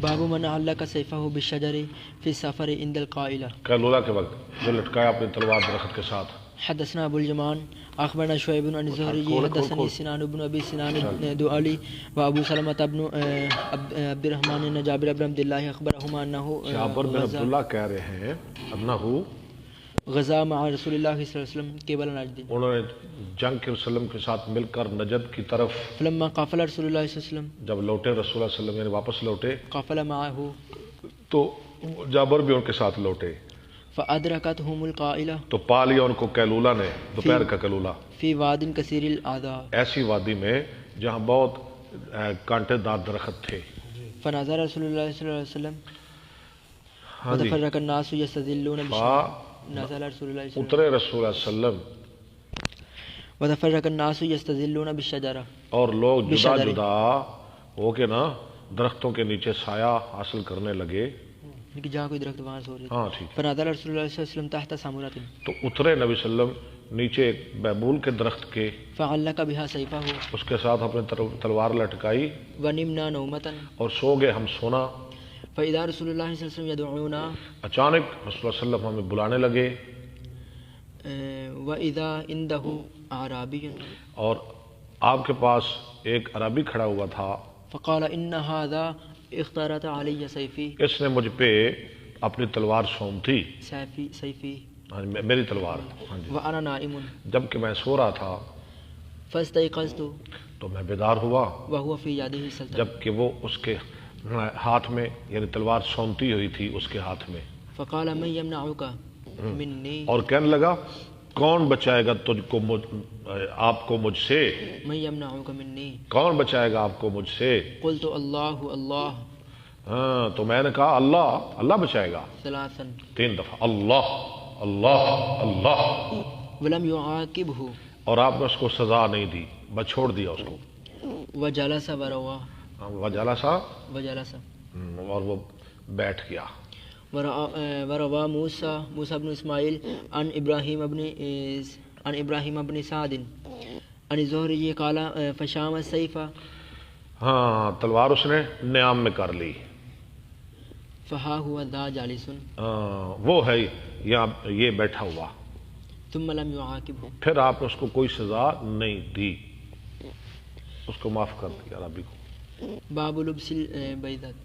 باب من علق سیفہ بالشجر فی السفر عند القائلہ، قیلولہ کے وقت جو لٹکایا اپنی تلوار درخت کے ساتھ۔ حدثنا ابو الجمان اخبرنا شعیب بن الزہری حدثنی سنان بن ابی سنان دؤلی و ابو سلمۃ بن عبد الرحمن ان جابر بن عبد اللہ اخبرہما انہ جابر بن عبداللہ کہہ رہے ہیں انہ غزا مع رسول اللہ صلی اللہ علیہ وسلم قبل نجد، انہوں نے جنگ کے وسلم کے ساتھ مل کر نجد کی طرف فلما قافل رسول اللہ صلی اللہ علیہ وسلم، جب لوٹے رسول اللہ صلی اللہ علیہ وسلم یعنی واپس لوٹے قافل معه تو جابر بھی ان کے ساتھ لوٹے، فادرکتهم القائلہ تو پا لیا ان کو قیلولہ نے، دوپہر کا قیلولہ، فی واد کثیر الاعداء، ایسی وادی میں جہاں بہت کانٹے دار درخت تھے۔ فنظر رسول اللہ صلی اللہ علیہ وسلم ہاں جی، وتفرق الناس یستظلون نزل رسول اللہ صلی اترے رسول اللہ علیہ وسلم وتفرق الناس یستظلون بالشجرہ، اور لوگ جدا جدا ہو کے نا درختوں کے نیچے سایہ حاصل کرنے لگے۔ کہ جہاں کوئی درخت وہاں سو رہے ہاں ٹھیک۔ فنظر رسول اللہ صلی اللہ علیہ وسلم تحت سامورۃ، تو اترے نبی صلی اللہ علیہ وسلم نیچے ایک بیبول کے درخت کے، فعلق بها سیفہ اس کے ساتھ اپنے تلوار لٹکائی ونمنا نومۃ، اور سو گئے ہم سونا۔ فاذا رسول اللہ صلی اللہ علیہ وسلم یدعونا، اچانک رسول اللہ صلی اللہ علیہ وسلم ہمیں بلانے لگے، واذا عنده اعرابی، اور آپ کے پاس ایک عربی کھڑا ہوا تھا، فقال ان هذا اختارت علی سیفی، اس نے مجھ پہ اپنی تلوار سونپ تھی، سیفی میری تلوار، ہاں جی، وانا نائم، جب کہ میں سو رہا تھا فاستيقظت تو میں بیدار ہوا، وهو في يده سلطان، جب کہ وہ اس کے ہاتھ میں یعنی تلوار سونپتی ہوئی تھی اس کے ہاتھ میں، فقال من يمنعك مني، اور کہنے لگا کون بچائے گا تجھ کو آپ کو مجھ سے، من يمنعك مني، کون بچائے گا آپ کو مجھ سے؟ قلت الله الله ہاں تو میں نے کہا اللہ اللہ بچائے گا، ثلاثا 3 دفعہ اللہ اللہ اللہ، ولم يعاقبه، اور آپ نے اس کو سزا نہیں دی، بس چھوڑ دیا اس کو، وجلس وروا وجلسا، وجلس اور وہ بیٹھ گیا۔ وروا موسى بن اسماعیل عن ابراہیم بن سعد عن الزہری قال فشام السیف، ہاں تلوار اس نے نیام میں کر لی، فہا ہوا ذا جالس، وہ ہے یہاں یہ بیٹھا ہوا، ثم لم يعاقبه، پھر آپ نے اس کو کوئی سزا نہیں دی، اس کو معاف کر دیا عربی کو۔ باب لبس البیضۃ،